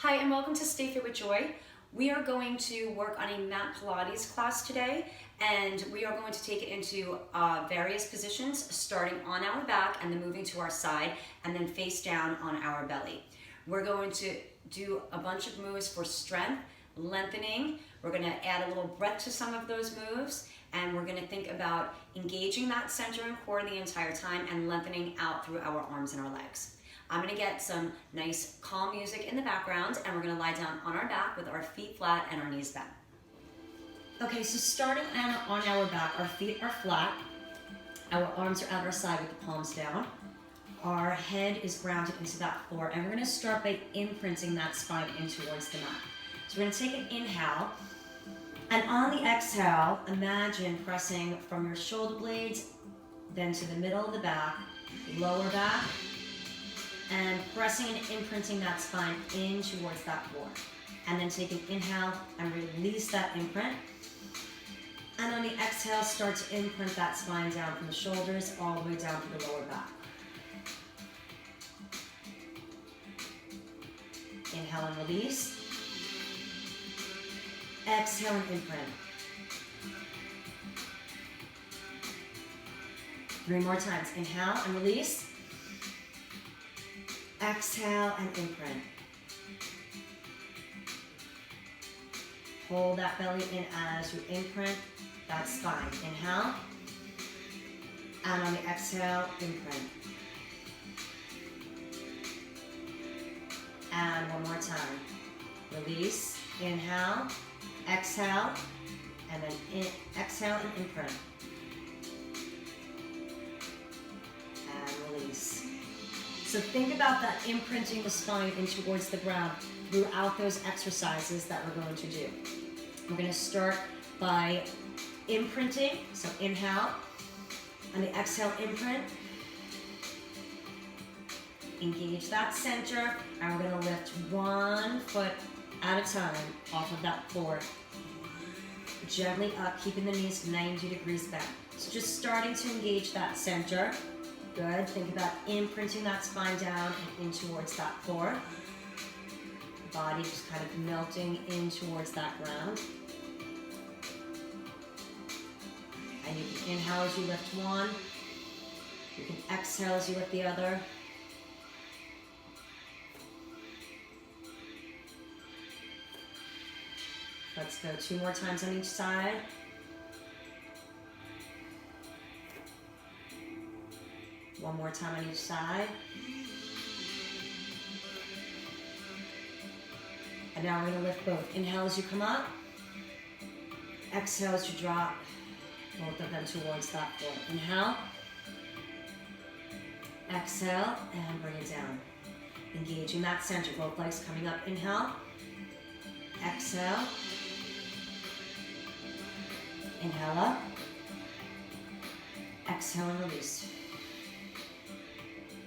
Hi, and welcome to Stay Fit with Joy. We are going to work on a mat Pilates class today, and we are going to take it into various positions, starting on our back and then moving to our side, and then face down on our belly. We're going to do a bunch of moves for strength, lengthening. We're going to add a little breath to some of those moves, and we're going to think about engaging that center and core the entire time and lengthening out through our arms and our legs. I'm going to get some nice calm music in the background, and we're going to lie down on our back with our feet flat and our knees bent. Okay, so starting on our back, our feet are flat, our arms are at our side with the palms down, our head is grounded into that floor, and we're going to start by imprinting that spine in towards the mat. So we're going to take an inhale, and on the exhale, imagine pressing from your shoulder blades, then to the middle of the back, lower back, and pressing and imprinting that spine in towards that floor. And then take an inhale and release that imprint. And on the exhale, start to imprint that spine down from the shoulders all the way down to the lower back. Inhale and release. Exhale and imprint. 3 more times. Inhale and release. Exhale and imprint. Hold that belly in as you imprint that spine. Inhale. And on the exhale, imprint. And one more time. Release. Inhale. Exhale. And then exhale and imprint. And release. So think about that imprinting the spine in towards the ground throughout those exercises that we're going to do. We're going to start by imprinting. So inhale, on the exhale imprint. Engage that center, and we're going to lift 1 foot at a time off of that floor. Gently up, keeping the knees 90 degrees bent. So just starting to engage that center. Good. Think about imprinting that spine down and in towards that floor. Body just kind of melting in towards that ground. And you can inhale as you lift one. You can exhale as you lift the other. Let's go 2 more times on each side. One more time on each side. And now we're going to lift both. Inhale as you come up. Exhale as you drop both of them towards that floor. Inhale. Exhale and bring it down. Engaging that center. Both legs coming up. Inhale. Exhale. Inhale up. Exhale and release.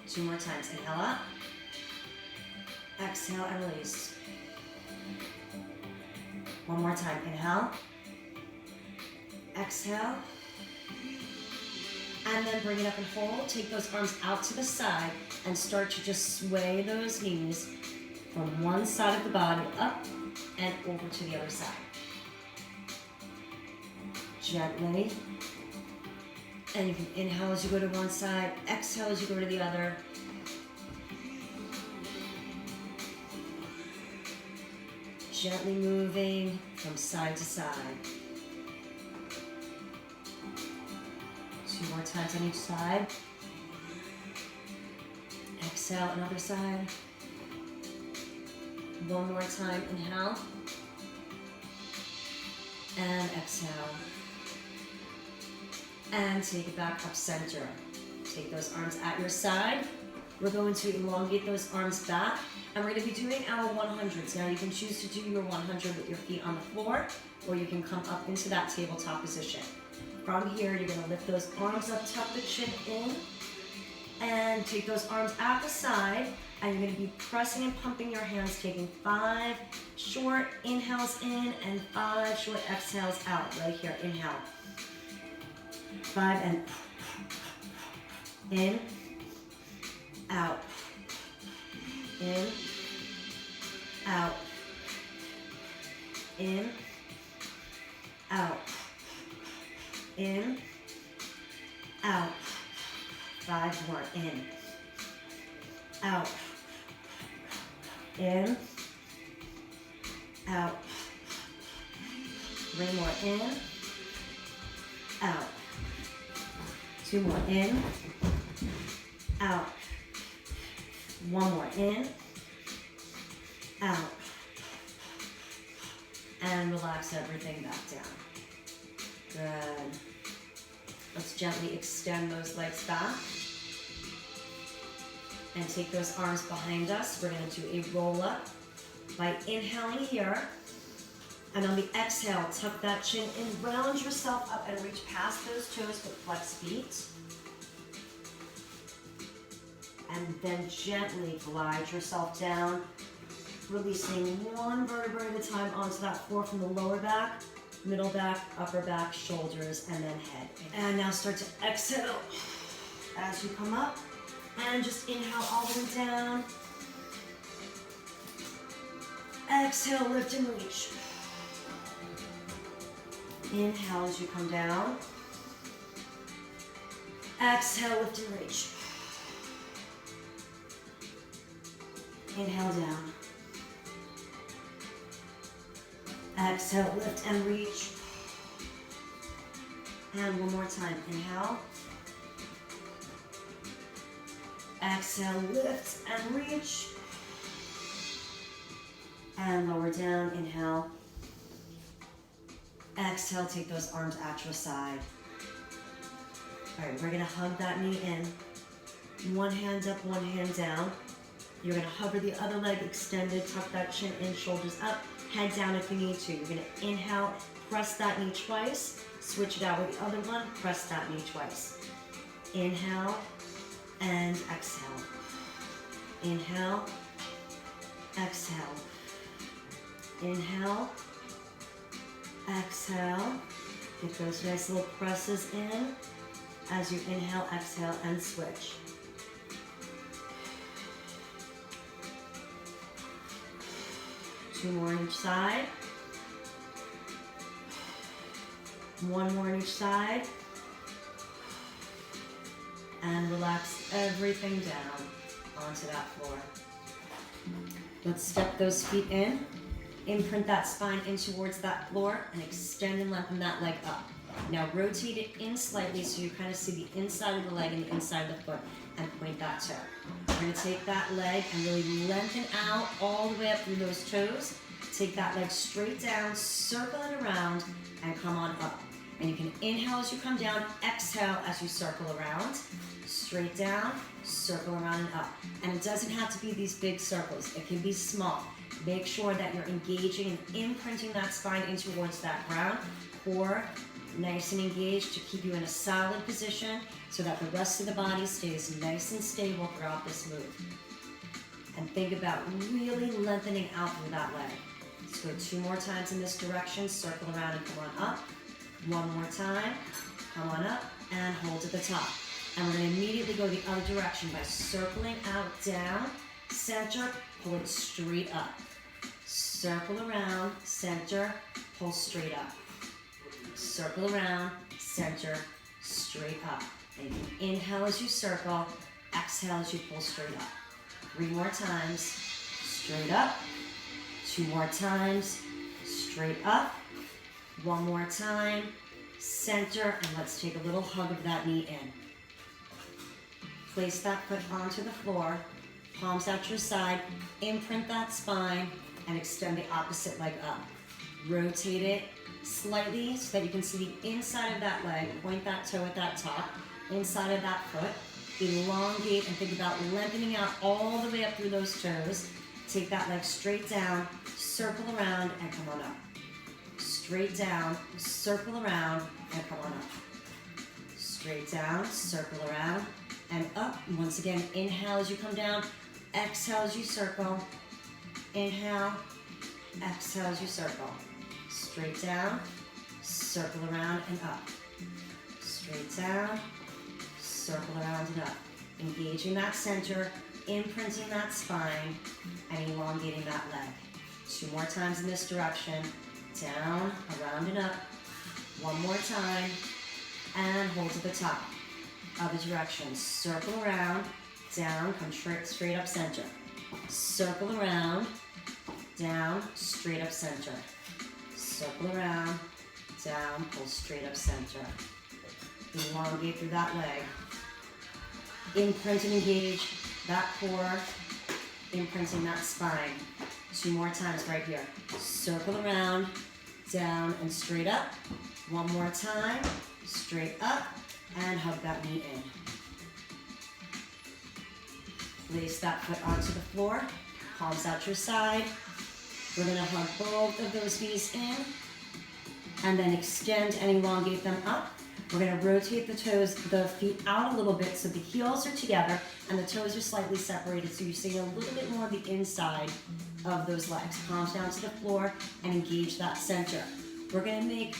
2 more times. Inhale up. Exhale and release. 1 more time. Inhale. Exhale. And then bring it up and hold. Take those arms out to the side and start to just sway those knees from one side of the body up and over to the other side. Gently. And you can inhale as you go to one side, exhale as you go to the other. Gently moving from side to side. 2 more times on each side. Exhale, another side. 1 more time, inhale. And exhale. And take it back up center. Take those arms at your side. We're going to elongate those arms back, and we're going to be doing our 100s. Now you can choose to do your 100 with your feet on the floor, or you can come up into that tabletop position. From here, you're going to lift those arms up, tuck the chin in, and take those arms at the side, and you're going to be pressing and pumping your hands, taking 5 short inhales in and 5 short exhales out. Right here, inhale. 5 and in, out, in, out, In, out, in, out. 3 more, in, out. 2 more, in, out. 1 more, in, out. And relax everything back down. Good. Let's gently extend those legs back. And take those arms behind us. We're going to do a roll up by inhaling here. And on the exhale, tuck that chin in, round yourself up and reach past those toes with flexed feet. And then gently glide yourself down, releasing 1 vertebra at a time onto that floor from the lower back, middle back, upper back, shoulders, and then head. And now start to exhale as you come up. And just inhale all the way down. Exhale, lift and reach. Inhale as you come down. Exhale, lift and reach. Inhale down. Exhale, lift and reach. And one more time. Inhale. Exhale, lift and reach. And lower down, inhale. Exhale, take those arms at your side. All right, we're gonna hug that knee in. 1 hand up, 1 hand down. You're gonna hover the other leg extended, tuck that chin in, shoulders up, head down if you need to. You're gonna inhale, press that knee twice, switch it out with the other one, press that knee twice. Inhale, and exhale. Inhale, exhale. Inhale, exhale. Get those nice little presses in as you inhale, exhale, and switch. Two more on each side. 1 more on each side. And relax everything down onto that floor. Let's step those feet in. Imprint that spine in towards that floor and extend and lengthen that leg up. Now rotate it in slightly so you kind of see the inside of the leg and the inside of the foot and point that toe. We're going to take that leg and really lengthen out all the way up through those toes. Take that leg straight down, circle it around, and come on up. And you can inhale as you come down, exhale as you circle around. Straight down, circle around and up. And it doesn't have to be these big circles. It can be small. Make sure that you're engaging and imprinting that spine in towards that ground. Core nice and engaged to keep you in a solid position so that the rest of the body stays nice and stable throughout this move. And think about really lengthening out through that leg. Let's go 2 more times in this direction. Circle around and come on up. 1 more time. Come on up and hold at the top. And we're going to immediately go the other direction by circling out, down, center, pull it straight up. Circle around, center, pull straight up. Circle around, center, straight up. And you can inhale as you circle, exhale as you pull straight up. 3 more times, straight up. 2 more times, straight up. 1 more time, center, and let's take a little hug of that knee in. Place that foot onto the floor, palms at your side, imprint that spine, and extend the opposite leg up. Rotate it slightly so that you can see the inside of that leg, point that toe at that top, inside of that foot, elongate and think about lengthening out all the way up through those toes. Take that leg straight down, circle around, and come on up. Straight down, circle around, and come on up. Straight down, circle around, and up. Once again, inhale as you come down, exhale as you circle. Inhale, exhale as you circle. Straight down, circle around and up. Straight down, circle around and up. Engaging that center, imprinting that spine, and elongating that leg. 2 more times in this direction. Down, around and up. 1 more time, and hold to the top. Other direction. Circle around, down, come straight up center. Circle around, down, straight up center. Circle around, down, pull straight up center. Elongate through that leg. Imprint and engage that core, imprinting that spine. 2 more times right here. Circle around, down and straight up. 1 more time, straight up, and hug that knee in. Place that foot onto the floor, palms out your side. We're gonna hug both of those knees in, and then extend and elongate them up. We're gonna rotate the feet out a little bit so the heels are together and the toes are slightly separated, so you're seeing a little bit more of the inside of those legs. Palms down to the floor and engage that center. We're gonna make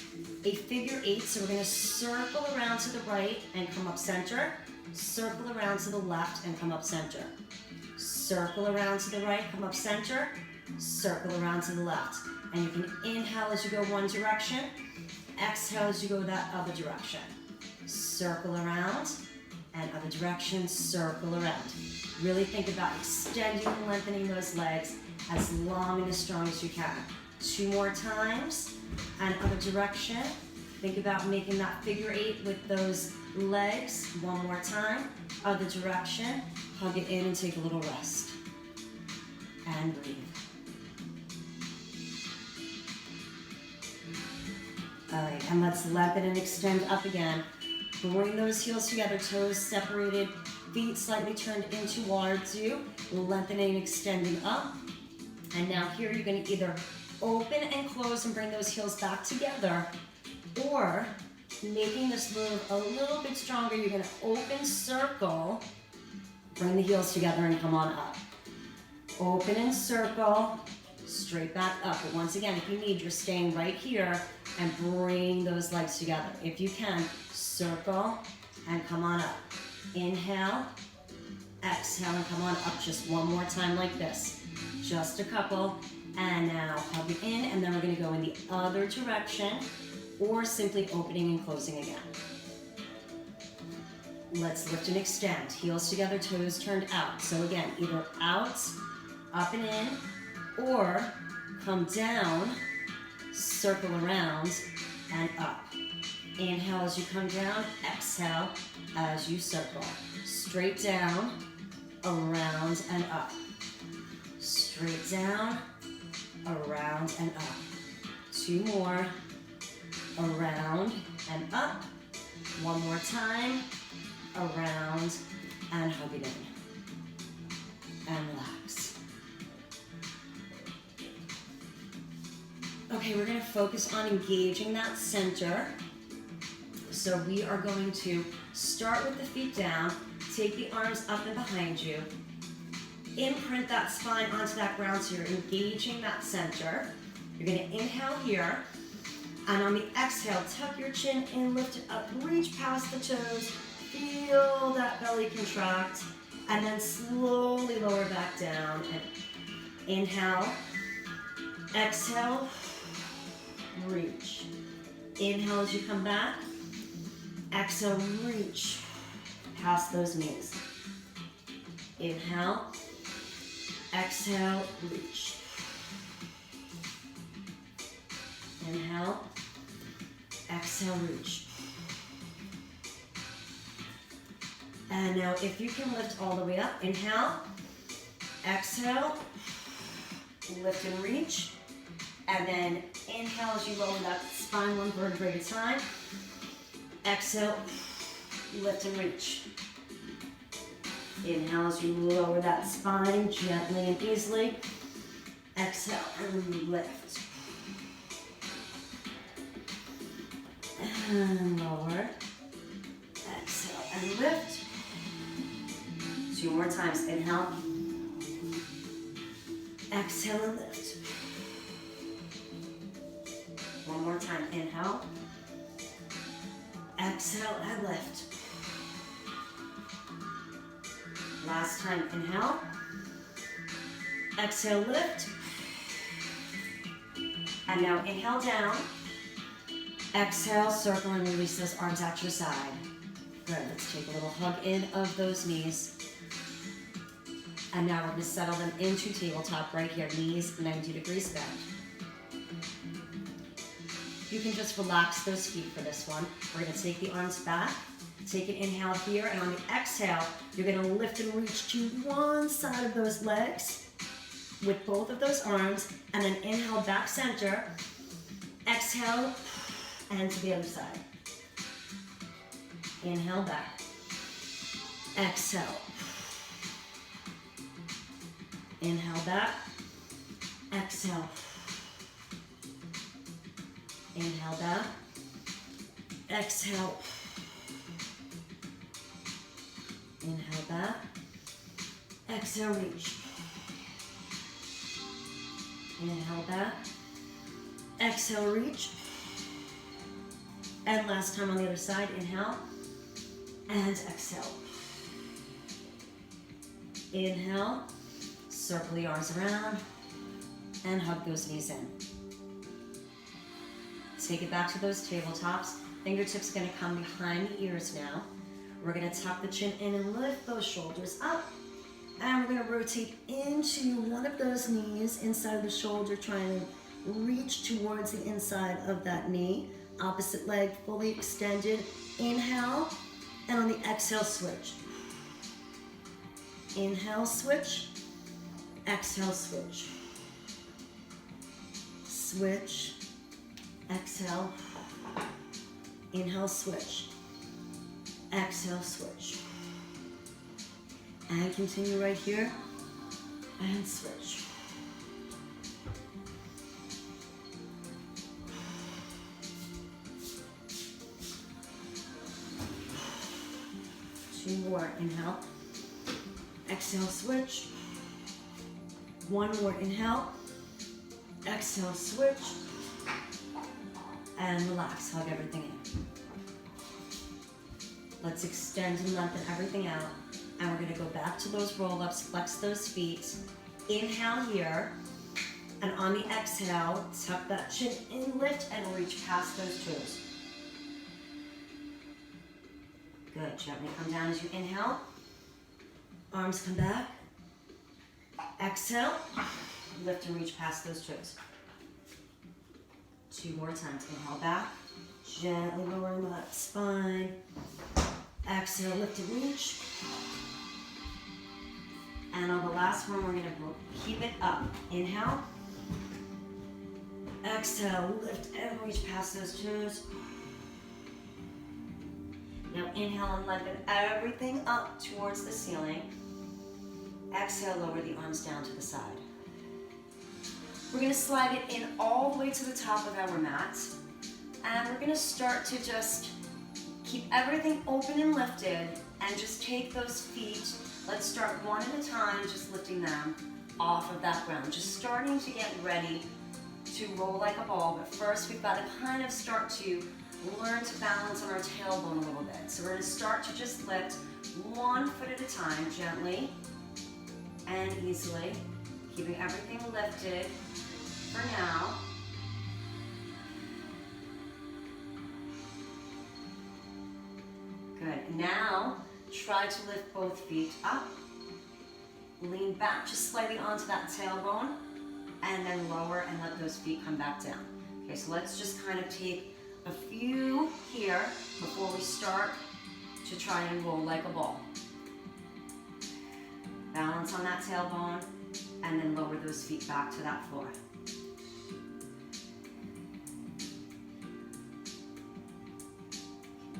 a figure 8, so we're gonna circle around to the right and come up center. Circle around to the left and come up center. Circle around to the right, come up center. Circle around to the left. And you can inhale as you go one direction. Exhale as you go that other direction. Circle around and other direction, circle around. Really think about extending and lengthening those legs as long and as strong as you can. 2 more times, and other direction. Think about making that figure 8 with those legs. 1 more time, other direction. Hug it in and take a little rest. And breathe. All right, and let's lengthen and extend up again. Bring those heels together, toes separated, feet slightly turned in towards you. Lengthening and extending up. And now here you're gonna either open and close and bring those heels back together, or making this move a little bit stronger, you're gonna open, circle, bring the heels together and come on up. Open and circle, straight back up. But once again, if you need, you're staying right here and bring those legs together. If you can, circle and come on up. Inhale, exhale, and come on up just 1 more time like this. Just a couple. And now hug it in, and then we're gonna go in the other direction, or simply opening and closing again. Let's lift and extend. Heels together, toes turned out. So again, either out, up and in, or come down, circle around, and up. Inhale as you come down, exhale as you circle. Straight down, around and up. Straight down, around and up. 2 more, around and up. 1 more time, around and hug it in. And relax. Okay, we're gonna focus on engaging that center. So we are going to start with the feet down, take the arms up and behind you, imprint that spine onto that ground so you're engaging that center. You're gonna inhale here, and on the exhale, tuck your chin in, lift it up, reach past the toes, feel that belly contract, and then slowly lower back down. And inhale, exhale, reach. Inhale as you come back, exhale, reach past those knees. Inhale, exhale, reach. Inhale, exhale, reach. And now if you can lift all the way up, inhale, exhale, lift and reach. And then inhale as you lower that spine 1 vertebrae at a time. Exhale, lift and reach. Inhale as you lower that spine gently and easily. Exhale and lift. And lower. Exhale and lift. 2 more times. Inhale. Exhale and lift. 1 more time. Inhale. Exhale and lift. Last time. Inhale. Exhale, lift. And now inhale down. Exhale, circle and release those arms at your side. Good, let's take a little hug in of those knees. And now we're gonna settle them into tabletop right here, knees 90 degrees bent. You can just relax those feet for this one. We're gonna take the arms back, take an inhale here, and on the exhale, you're gonna lift and reach to one side of those legs with both of those arms, and then inhale back center, exhale, and to the other side. Inhale back, exhale. Inhale back, exhale. Inhale back, exhale. Inhale back, exhale, reach. Inhale back, exhale, reach. And last time on the other side, inhale and exhale. Inhale, circle the arms around and hug those knees in. Take it back to those tabletops. Fingertips gonna come behind the ears now. We're gonna tuck the chin in and lift those shoulders up. And we're gonna rotate into one of those knees inside of the shoulder, trying to reach towards the inside of that knee. Opposite leg fully extended. Inhale, and on the exhale, switch. Inhale, switch. Exhale, switch. Switch. Exhale. Inhale, switch. Exhale, switch. And continue right here. And switch. Two more. Inhale. Exhale, switch. One more. Inhale. Exhale, switch. And relax. Hug everything in. Let's extend and lengthen everything out. And we're gonna go back to those roll-ups, flex those feet. Inhale here. And on the exhale, tuck that chin in, lift, and reach past those toes. Good, gently come down as you inhale. Arms come back. Exhale, lift and reach past those toes. Two more times, inhale back. Gently lowering that spine. Exhale, lift and reach. And on the last one, we're gonna keep it up. Inhale. Exhale, lift and reach past those toes. Now inhale and lengthen everything up towards the ceiling. Exhale, lower the arms down to the side. We're gonna slide it in all the way to the top of our mat. And we're gonna start to just keep everything open and lifted and just take those feet. Let's start one at a time, just lifting them off of that ground. Just starting to get ready to roll like a ball, but first we've got to kind of start to learn to balance on our tailbone a little bit. So we're gonna start to just lift one foot at a time, gently and easily, keeping everything lifted for now. Good, now try to lift both feet up. Lean back just slightly onto that tailbone and then lower and let those feet come back down. Okay, so let's just kind of take a few here before we start to try and roll like a ball. Balance on that tailbone and then lower those feet back to that floor.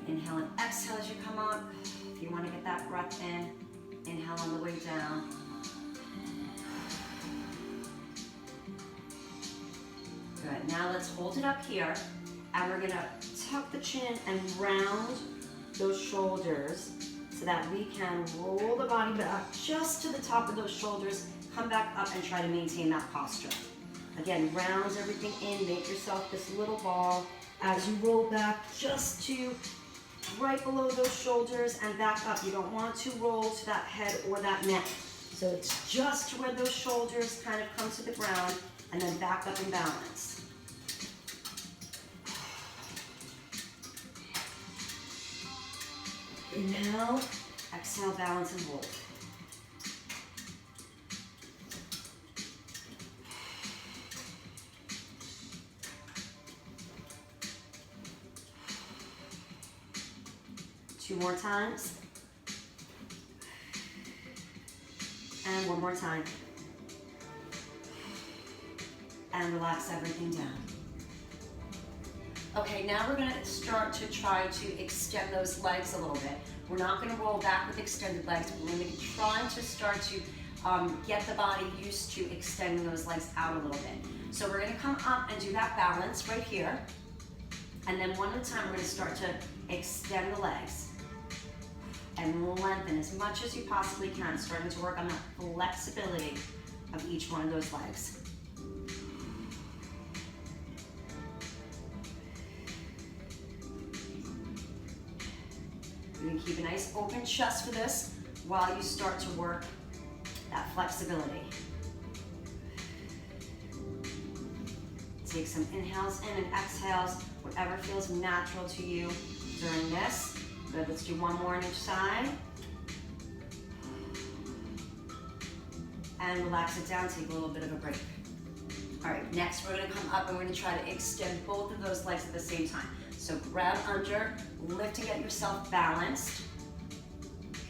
Inhale and exhale as you come up. If you want to get that breath in, inhale on the way down. Good, now let's hold it up here and we're gonna tuck the chin and round those shoulders so that we can roll the body back just to the top of those shoulders, come back up and try to maintain that posture. Again, round everything in, make yourself this little ball as you roll back just to right below those shoulders and back up. You don't want to roll to that head or that neck. So it's just where those shoulders kind of come to the ground and then back up and balance. Inhale, exhale, balance and hold. Two more times. And one more time. And relax everything down. Okay, now we're gonna start to try to extend those legs a little bit. We're not gonna roll back with extended legs. We're gonna be trying to start to get the body used to extending those legs out a little bit. So we're gonna come up and do that balance right here. And then one at a time, we're gonna start to extend the legs and lengthen as much as you possibly can, starting to work on the flexibility of each one of those legs. You can keep a nice open chest for this while you start to work that flexibility. Take some inhales in and exhales, whatever feels natural to you during this. Good, let's do one more on each side. And relax it down, take a little bit of a break. All right, next we're gonna come up and we're gonna try to extend both of those legs at the same time. So grab under, lift to get yourself balanced.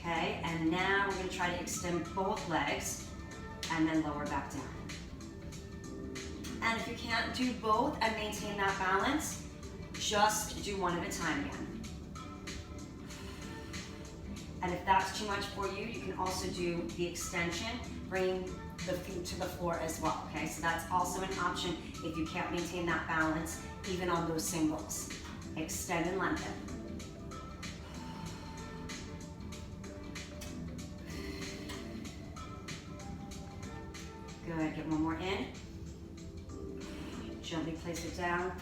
Okay, and now we're gonna try to extend both legs and then lower back down. And if you can't do both and maintain that balance, just do one at a time again. And if that's too much for you, you can also do the extension, bring the feet to the floor as well, okay? So that's also an option if you can't maintain that balance, even on those singles. Extend and lengthen. Good, get one more in. Gently place it down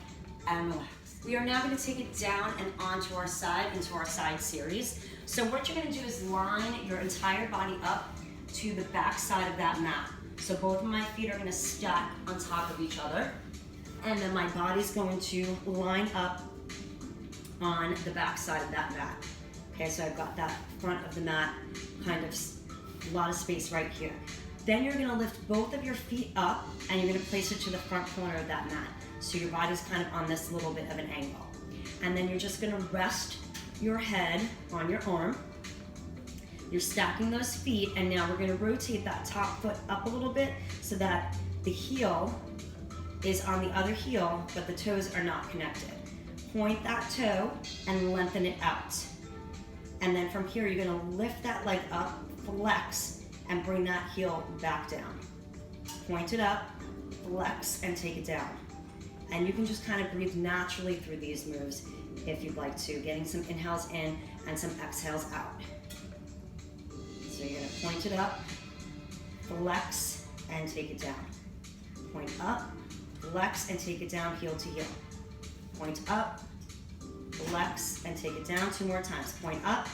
and relax. We are now gonna take it down and onto our side, into our side series. So what you're gonna do is line your entire body up to the back side of that mat. So both of my feet are gonna stack on top of each other. And then my body's going to line up on the back side of that mat. Okay, so I've got that front of the mat, kind of a lot of space right here. Then you're gonna lift both of your feet up and you're gonna place it to the front corner of that mat. So your body's kind of on this little bit of an angle. And then you're just gonna rest your head on your arm. You're stacking those feet, and now we're gonna rotate that top foot up a little bit so that the heel is on the other heel, but the toes are not connected. Point that toe and lengthen it out. And then from here, you're gonna lift that leg up, flex, and bring that heel back down. Point it up, flex, and take it down. And you can just kind of breathe naturally through these moves if you'd like to, getting some inhales in and some exhales out. So you're gonna point it up, flex, and take it down. Point up, flex, and take it down, heel to heel. Point up, flex, and take it down. Two more times. Point up,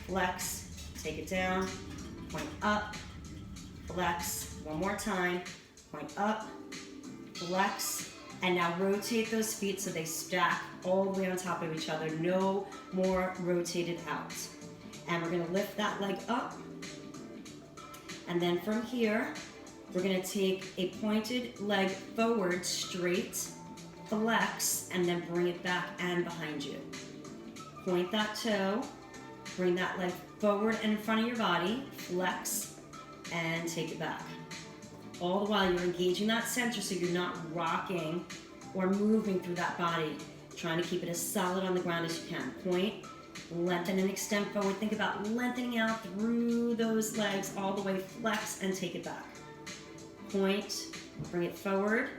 flex, take it down. Point up, flex. One more time. Point up, flex, and now rotate those feet so they stack all the way on top of each other. No more rotated out. And we're gonna lift that leg up. And then from here, we're gonna take a pointed leg forward, straight, flex, and then bring it back and behind you. Point that toe, bring that leg forward and in front of your body, flex, and take it back. All the while you're engaging that center so you're not rocking or moving through that body, trying to keep it as solid on the ground as you can. Point, lengthen and extend forward. Think about lengthening out through those legs all the way, flex, and take it back. Point, bring it forward,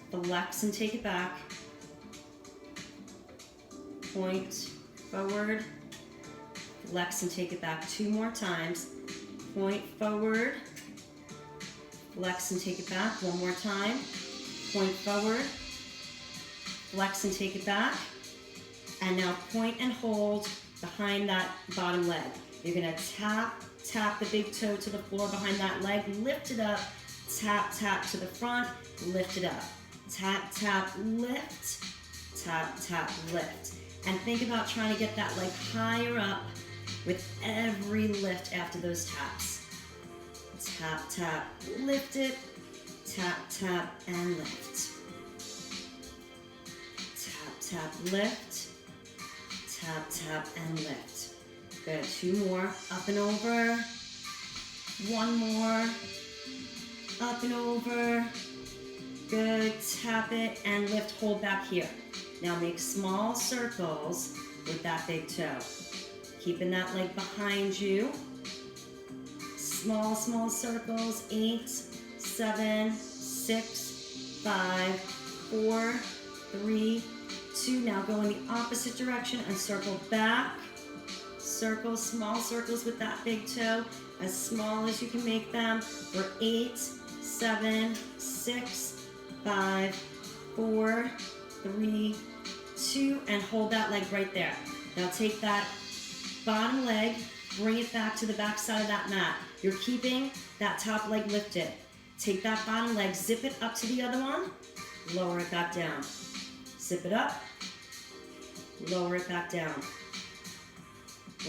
flex, and take it back. Point, forward, flex, and take it back. Two more times. Point forward, flex, and take it back. One more time. Point forward, flex, and take it back. And now point and hold behind that bottom leg. You're gonna tap the big toe to the floor behind that leg, lift it up, tap to the front, lift it up. Tap, lift, tap, lift. And think about trying to get that leg higher up with every lift after those taps. Tap, tap, lift it. Tap, tap, and lift. Tap, tap, lift. Tap, tap, and lift. Good, 2 more, up and over. 1 more, up and over. Good, tap it and lift, hold back here. Now make small circles with that big toe. Keeping that leg behind you. Small, small circles, 8, 7, 6, 5, 4, 3, 2. Now go in the opposite direction and circle back. Circles, small circles with that big toe, as small as you can make them for 8, 7, 6, 5, 4, 3, 2, and hold that leg right there. Now take that bottom leg, bring it back to the back side of that mat. You're keeping that top leg lifted. Take that bottom leg, zip it up to the other one, lower it back down. Zip it up, lower it back down.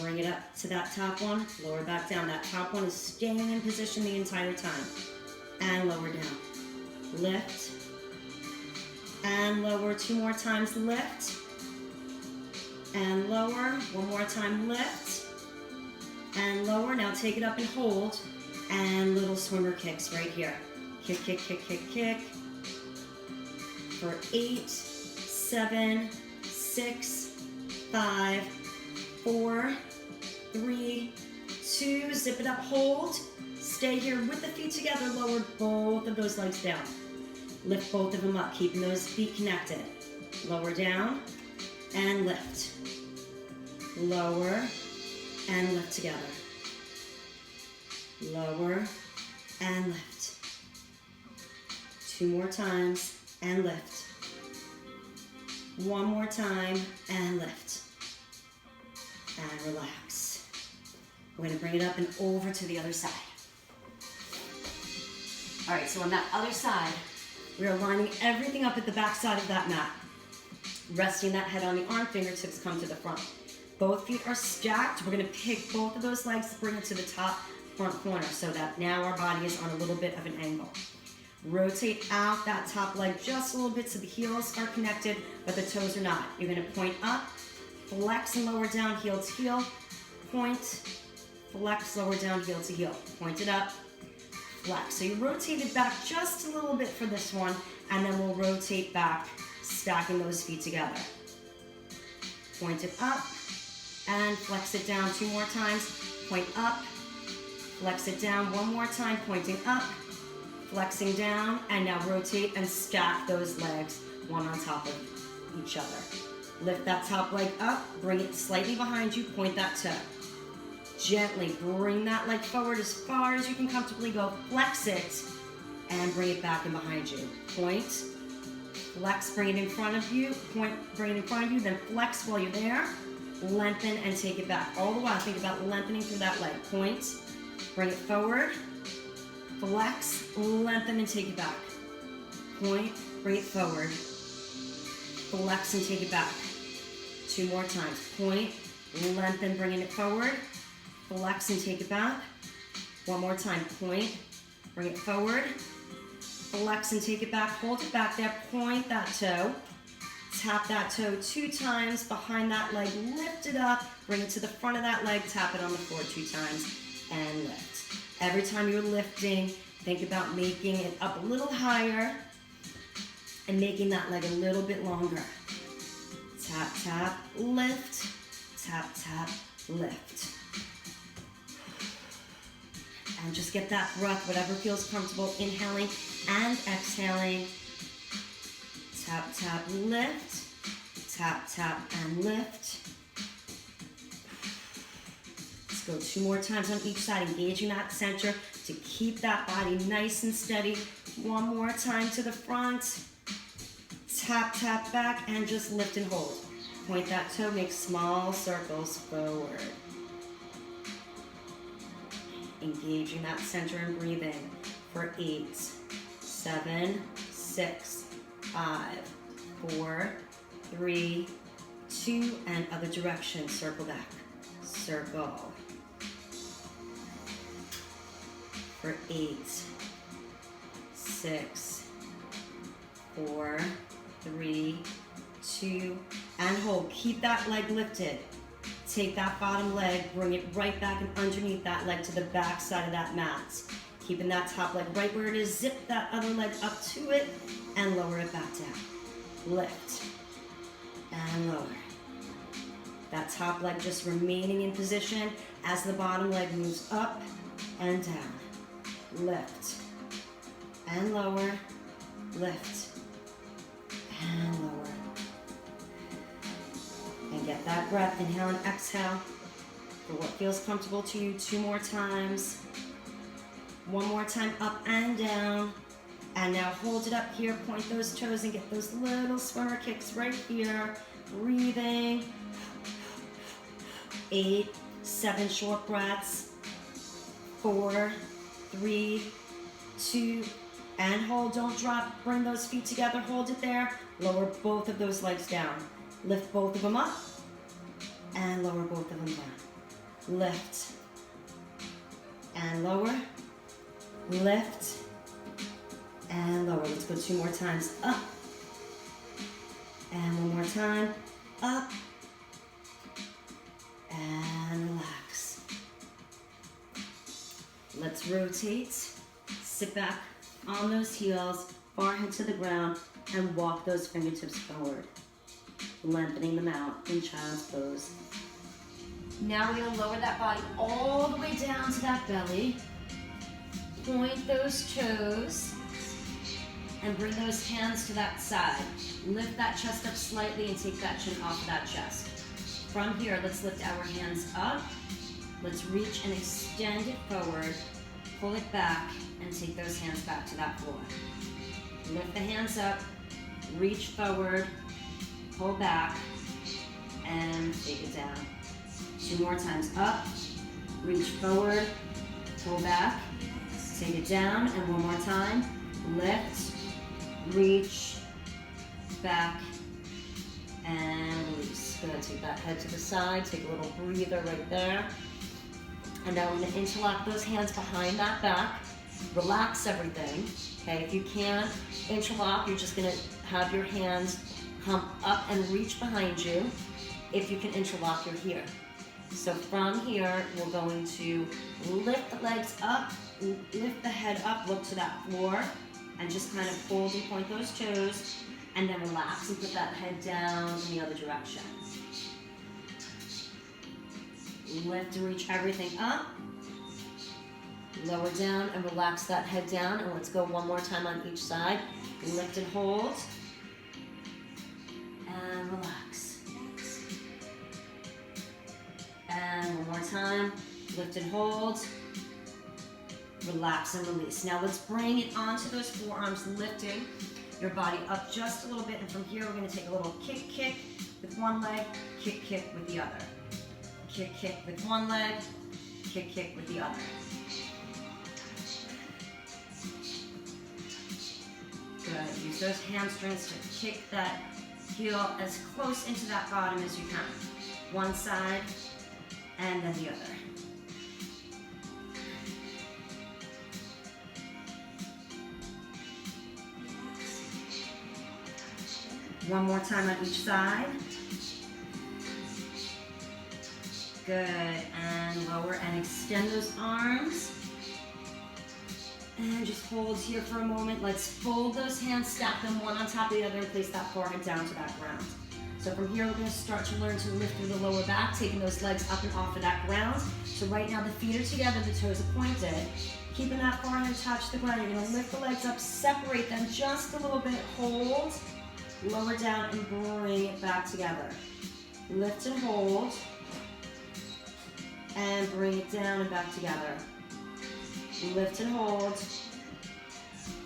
Bring it up to that top one, lower it back down. That top one is staying in position the entire time. And lower down. Lift. And lower, 2 more times, lift. And lower, 1 more time, lift. And lower, now take it up and hold. And little swimmer kicks right here. Kick, kick, kick, kick, kick. For 8, 7, 6, 5, 4, 3, 2, zip it up, hold. Stay here with the feet together, lower both of those legs down. Lift both of them up, keeping those feet connected. Lower down and lift. Lower and lift together. Lower and lift. 2 more times and lift. 1 more time and lift. And relax. We're going to bring it up and over to the other side. All right, so on that other side, we are lining everything up at the back side of that mat. Resting that head on the arm, fingertips come to the front. Both feet are stacked. We're going to pick both of those legs, bring it to the top front corner so that now our body is on a little bit of an angle. Rotate out that top leg just a little bit so the heels are connected, but the toes are not. You're going to point up, flex and lower down, heel to heel, point, flex, lower down, heel to heel. Point it up, flex. So you rotate it back just a little bit for this one, and then we'll rotate back, stacking those feet together. Point it up, and flex it down 2 more times. Point up, flex it down 1 more time, pointing up, flexing down, and now rotate and stack those legs one on top of each other. Lift that top leg up, bring it slightly behind you, point that toe. Gently bring that leg forward as far as you can comfortably go, flex it, and bring it back in behind you. Point, flex, bring it in front of you, point, bring it in front of you, then flex while you're there, lengthen and take it back. All the while, think about lengthening through that leg. Point, bring it forward, flex, lengthen and take it back. Point, bring it forward, flex and take it back. 2 more times. Point, lengthen, bringing it forward, flex and take it back. 1 more time. Point, bring it forward, flex and take it back. Hold it back there. Point that toe. Tap that toe 2 times behind that leg. Lift it up. Bring it to the front of that leg. Tap it on the floor 2 times and lift. Every time you're lifting, think about making it up a little higher and making that leg a little bit longer. Tap, tap, lift. Tap, tap, lift. And just get that breath, whatever feels comfortable, inhaling and exhaling. Tap, tap, lift. Tap, tap, and lift. Let's go 2 more times on each side, engaging that center to keep that body nice and steady. 1 more time to the front. Tap, tap back, and just lift and hold. Point that toe, make small circles forward. Engaging that center and breathing for 8, 7, 6, 5, 4, 3, 2, and other direction. Circle back. Circle. For 8, 6, 4, 3, 2, and hold. Keep that leg lifted. Take that bottom leg, bring it right back and underneath that leg to the back side of that mat. Keeping that top leg right where it is. Zip that other leg up to it and lower it back down. Lift and lower. That top leg just remaining in position as the bottom leg moves up and down. Lift and lower. Lift and lower. And get that breath. Inhale and exhale for what feels comfortable to you. 2 more times. 1 more time, up and down. And now hold it up here. Point those toes and get those little swimmer kicks right here. Breathing. 8, 7 short breaths. 4, 3, 2, and hold. Don't drop. Bring those feet together. Hold it there. Lower both of those legs down. Lift both of them up and lower both of them down. Lift and lower. Lift and lower. Let's go 2 more times. Up and 1 more time. Up and relax. Let's rotate. Sit back on those heels, forehead to the ground, and walk those fingertips forward. Lengthening them out in child's pose. Now we're going to lower that body all the way down to that belly. Point those toes and bring those hands to that side. Lift that chest up slightly and take that chin off of that chest. From here, let's lift our hands up. Let's reach and extend it forward. Pull it back and take those hands back to that floor. Lift the hands up, reach forward, pull back, and take it down. 2 more times. Up, reach forward, pull back, take it down, and 1 more time. Lift, reach, back, and release. Good. Take that head to the side. Take a little breather right there. And now we're going to interlock those hands behind that back. Relax everything. Okay, if you can't interlock, you're just going to have your hands come up and reach behind you. If you can interlock, you're here. So from here, we're going to lift the legs up, lift the head up, look to that floor, and just kind of hold and point those toes, and then relax and put that head down in the other direction. Lift and reach everything up. Lower down and relax that head down, and let's go 1 more time on each side. Lift and hold. And relax. And 1 more time. Lift and hold. Relax and release. Now let's bring it onto those forearms, lifting your body up just a little bit. And from here, we're going to take a little kick, kick with one leg, kick, kick with the other. Kick, kick with one leg, kick, kick with the other. Good. Use those hamstrings to kick that heel as close into that bottom as you can. One side and then the other. One more time on each side. Good. And lower and extend those arms. And just hold here for a moment. Let's fold those hands, stack them one on top of the other, and place that forehead down to that ground. So from here, we're going to start to learn to lift through the lower back, taking those legs up and off of that ground. So right now, the feet are together, the toes are pointed. Keeping that forehead touch the ground, you're going to lift the legs up, separate them just a little bit, hold, lower down, and bring it back together. Lift and hold, and bring it down and back together. Lift and hold,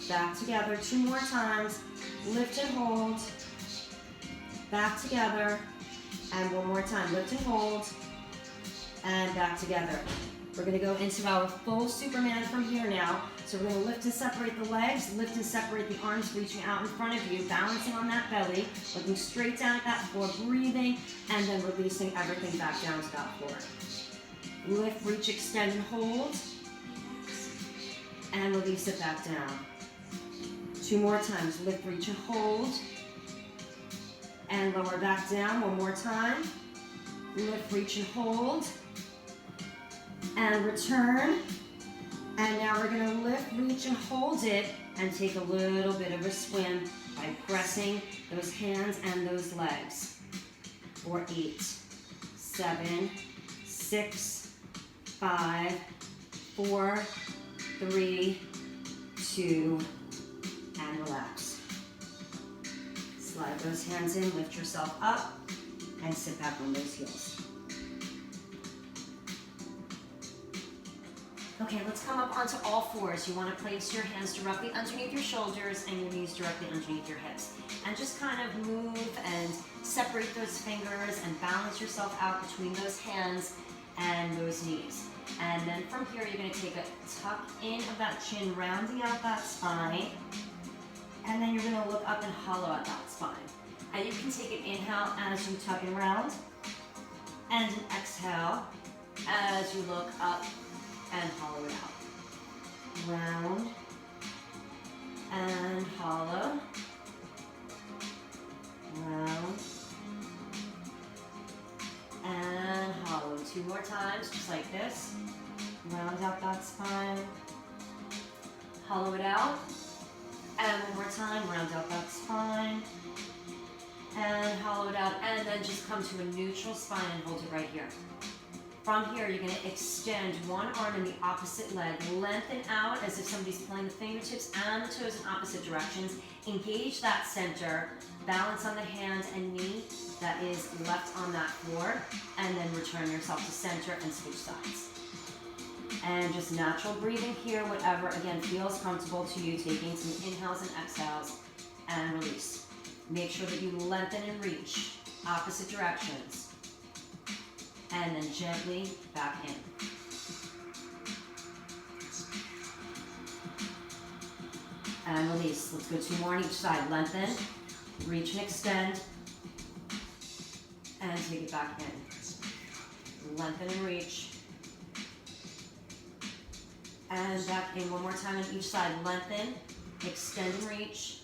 back together. 2 more times. Lift and hold, back together, and 1 more time. Lift and hold, and back together. We're going to go into our full Superman from here now. So we're gonna lift and separate the legs, lift and separate the arms, reaching out in front of you, balancing on that belly, looking straight down at that floor, breathing, and then releasing everything back down to that floor. Lift, reach, extend, and hold. And release it back down. 2 more times. Lift, reach, and hold. And lower back down. 1 more time. Lift, reach, and hold. And return. And now we're going to lift, reach, and hold it. And take a little bit of a swim by pressing those hands and those legs. For 8, 7, 6, 5, 4, 3, 2, and relax. Slide those hands in, lift yourself up, and sit back on those heels. Okay, let's come up onto all fours. You want to place your hands directly underneath your shoulders and your knees directly underneath your hips. And just kind of move and separate those fingers and balance yourself out between those hands and those knees. And then from here, you're going to take a tuck in of that chin, rounding out that spine. And then you're going to look up and hollow out that spine. And you can take an inhale as you tuck and round. And an exhale as you look up and hollow it out. Round and hollow. Round and hollow. 2 more times, just like this. Round out that spine. Hollow it out. And 1 more time, round out that spine. And hollow it out. And then just come to a neutral spine and hold it right here. From here, you're going to extend one arm in the opposite leg. Lengthen out as if somebody's pulling the fingertips and the toes in opposite directions. Engage that center. Balance on the hand and knee that is left on that floor. And then return yourself to center and switch sides. And just natural breathing here, whatever, again, feels comfortable to you. Taking some inhales and exhales and release. Make sure that you lengthen and reach opposite directions. And then gently back in. And release. Let's go 2 more on each side. Lengthen, reach and extend, and take it back in. Lengthen and reach. And back in 1 more time on each side. Lengthen, extend and reach.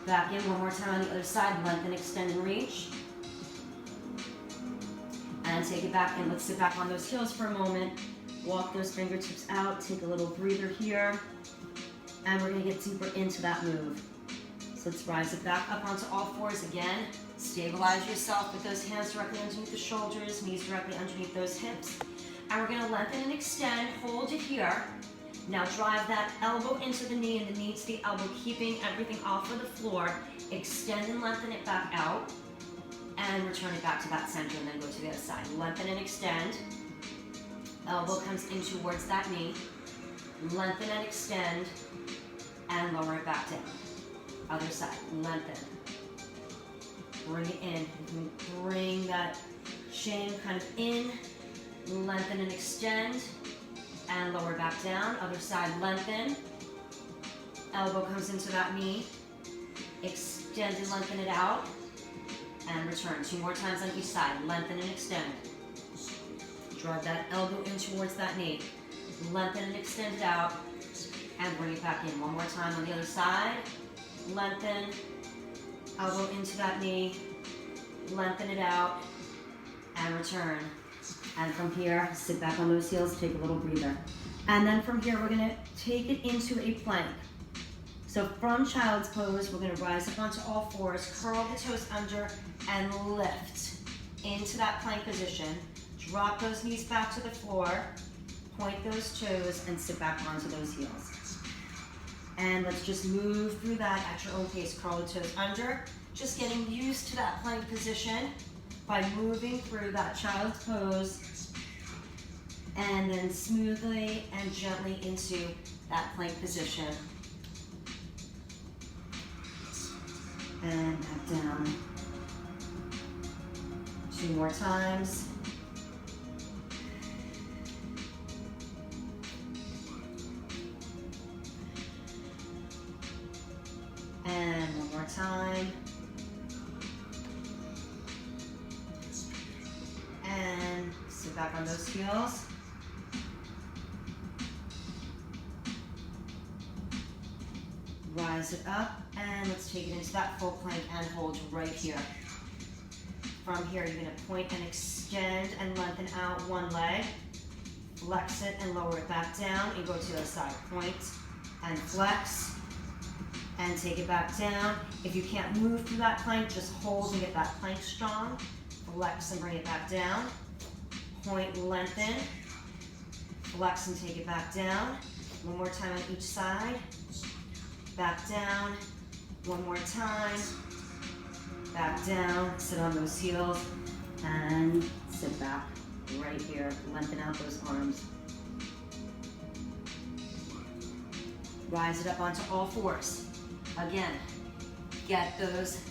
Back in 1 more time on the other side. Lengthen, extend and reach. And take it back in. Let's sit back on those heels for a moment. Walk those fingertips out. Take a little breather here. And we're going to get deeper into that move. So let's rise it back up onto all fours again. Stabilize yourself with those hands directly underneath the shoulders, knees directly underneath those hips. And we're going to lengthen and extend. Hold it here. Now drive that elbow into the knee and the knee to the elbow, keeping everything off of the floor. Extend and lengthen it back out. And return it back to that center and then go to the other side. Lengthen and extend. Elbow comes in towards that knee. Lengthen and extend. And lower it back down. Other side. Lengthen. Bring it in. You can bring that chin kind of in. Lengthen and extend. And lower back down. Other side. Lengthen. Elbow comes into that knee. Extend and lengthen it out. And return. 2 more times on each side. Lengthen and extend. Drive that elbow in towards that knee. Lengthen and extend it out. And bring it back in. 1 more time on the other side. Lengthen. Elbow into that knee. Lengthen it out. And return. And from here, sit back on those heels. Take a little breather. And then from here, we're going to take it into a plank. So from child's pose, we're going to rise up onto all fours, curl the toes under, and lift into that plank position. Drop those knees back to the floor, point those toes, and sit back onto those heels. And let's just move through that at your own pace. Curl the toes under, just getting used to that plank position by moving through that child's pose, and then smoothly and gently into that plank position. And back down. 2 more times. time. And sit back on those heels. Rise it up, and let's take it into that full plank and hold right here. From here, you're gonna point and extend and lengthen out one leg. Flex it and lower it back down, and go to the other side. Point and flex, and take it back down. If you can't move through that plank, just hold and get that plank strong. Flex and bring it back down. Point, lengthen. Flex and take it back down. One more time on each side. Back down. One more time. Back down. Sit on those heels and sit back right here. Lengthen out those arms. Rise it up onto all fours. Again, get those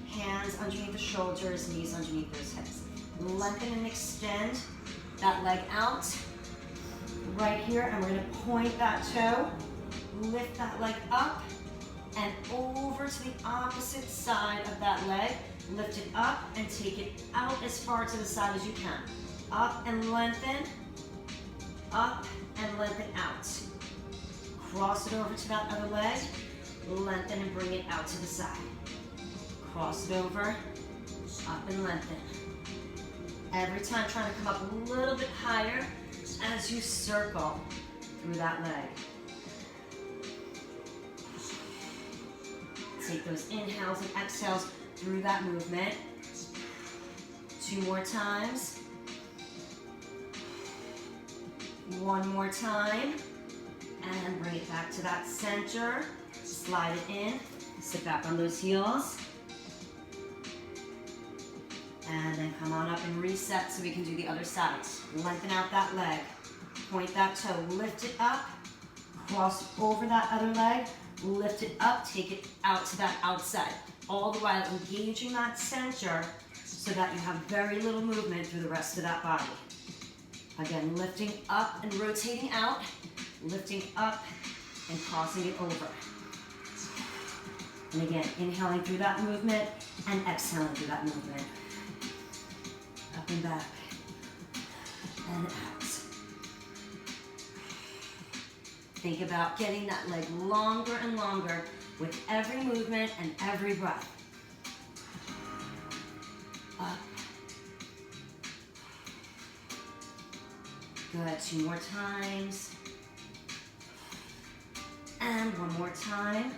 hands underneath the shoulders, knees underneath those hips. Lengthen and extend that leg out. Right here, and we're gonna point that toe, lift that leg up, and over to the opposite side of that leg. Lift it up and take it out as far to the side as you can. Up and lengthen out. Cross it over to that other leg, lengthen and bring it out to the side. Cross it over, up and lengthen. Every time trying to come up a little bit higher as you circle through that leg. Take those inhales and exhales through that movement. 2 more times. 1 more time. And bring it back to that center. Slide it in. Sit back on those heels. And then come on up and reset so we can do the other side. Lengthen out that leg. Point that toe. Lift it up. Cross over that other leg. Lift it up. Take it out to that outside. All the while engaging that center so that you have very little movement through the rest of that body. Again, lifting up and rotating out. Lifting up and crossing it over. And again, inhaling through that movement and exhaling through that movement. Up and back and out. Think about getting that leg longer and longer with every movement and every breath. Up. Good, 2 more times. And 1 more time.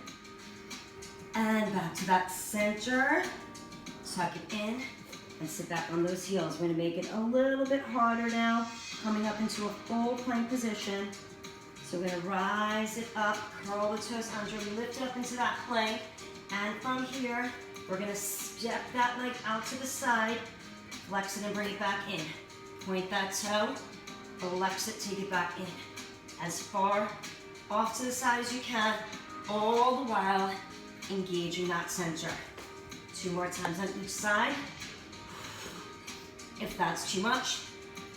And back to that center. Tuck it in and sit back on those heels. We're gonna make it a little bit harder now, coming up into a full plank position. So we're gonna rise it up, curl the toes under, lift it up into that plank. And from here, we're gonna step that leg out to the side, flex it and bring it back in. Point that toe, flex it, take it back in. As far off to the side as you can, all the while engaging that center. 2 more times on each side. If that's too much,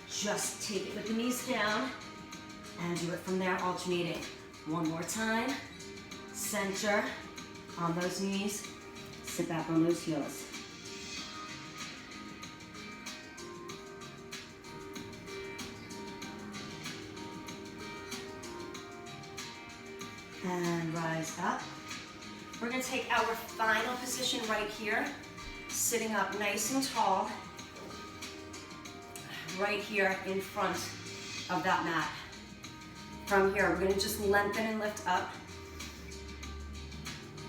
just take it with the knees down and do it from there, alternating. 1 more time. Center on those knees. Sit back on those heels. And rise up. We're gonna take our final position right here, sitting up nice and tall, right here in front of that mat. From here, we're gonna just lengthen and lift up.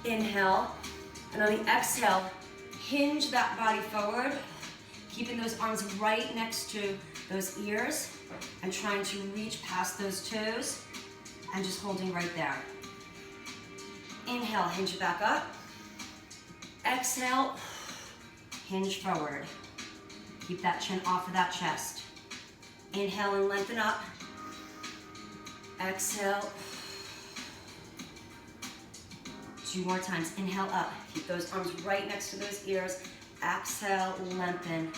Inhale, and on the exhale, hinge that body forward, keeping those arms right next to those ears, and trying to reach past those toes, and just holding right there. Inhale, hinge it back up. Exhale, hinge forward. Keep that chin off of that chest. Inhale and lengthen up. Exhale. 2 more times. Inhale up. Keep those arms right next to those ears. Exhale, lengthen.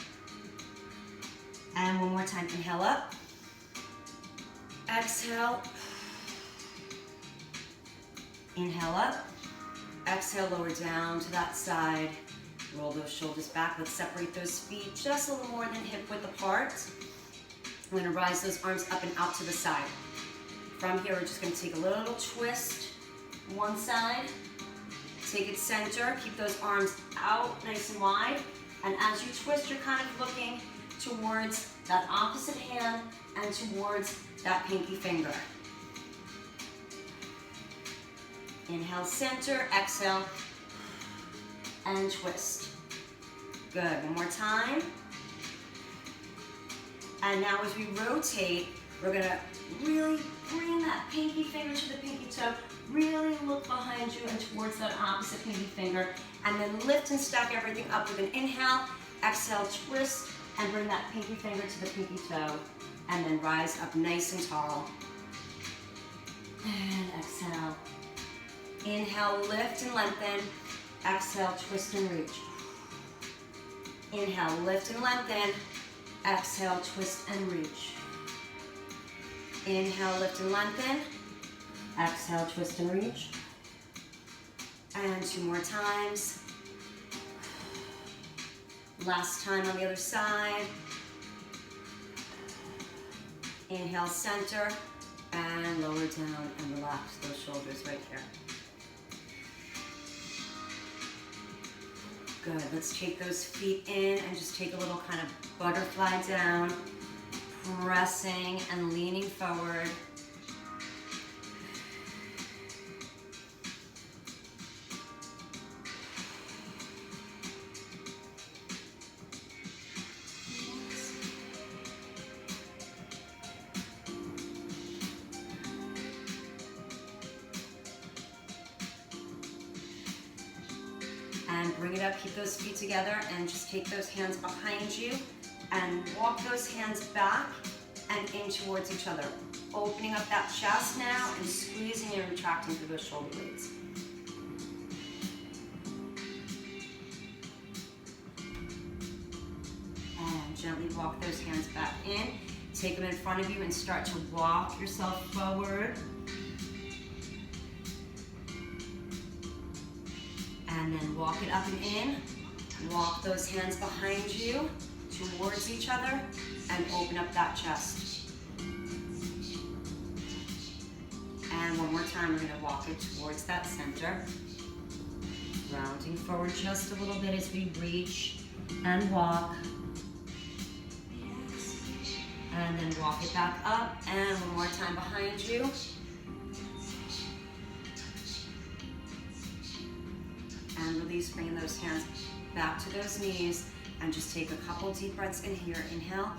And 1 more time. Inhale up. Exhale. Inhale up. Exhale, lower down to that side. Roll those shoulders back. Let's separate those feet just a little more than hip width apart. I'm gonna rise those arms up and out to the side. From here, we're just gonna take a little twist, one side, take it center, keep those arms out nice and wide. And as you twist, you're kind of looking towards that opposite hand and towards that pinky finger. Inhale, center, exhale, and twist. Good, one more time. And now as we rotate, we're gonna really bring that pinky finger to the pinky toe, really look behind you and towards that opposite pinky finger, and then lift and stack everything up with an inhale, exhale, twist, and bring that pinky finger to the pinky toe, and then rise up nice and tall. And exhale. Inhale, lift and lengthen. Exhale, twist and reach. Inhale, lift and lengthen. Exhale, twist and reach. Inhale, lift and lengthen. Exhale, twist and reach. And two more times. Last time on the other side. Inhale, center, and lower down and relax those shoulders right here. Good, let's take those feet in and just take a little kind of butterfly down, pressing and leaning forward. And bring it up, keep those feet together, and just take those hands behind you and walk those hands back and in towards each other. Opening up that chest now and squeezing and retracting through those shoulder blades. And gently walk those hands back in. Take them in front of you and start to walk yourself forward. And then walk it up and in. Walk those hands behind you towards each other and open up that chest. And one more time, we're gonna walk it towards that center. Rounding forward just a little bit as we reach and walk. And then walk it back up, and one more time behind you. And release, bringing those hands back to those knees, and just take a couple deep breaths in here. Inhale,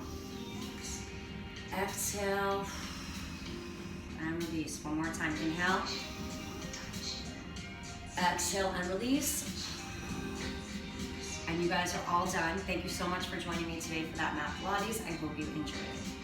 exhale, and release. One more time, inhale, exhale, and release. And you guys are all done. Thank you so much for joining me today for that mat Pilates. I hope you enjoyed it.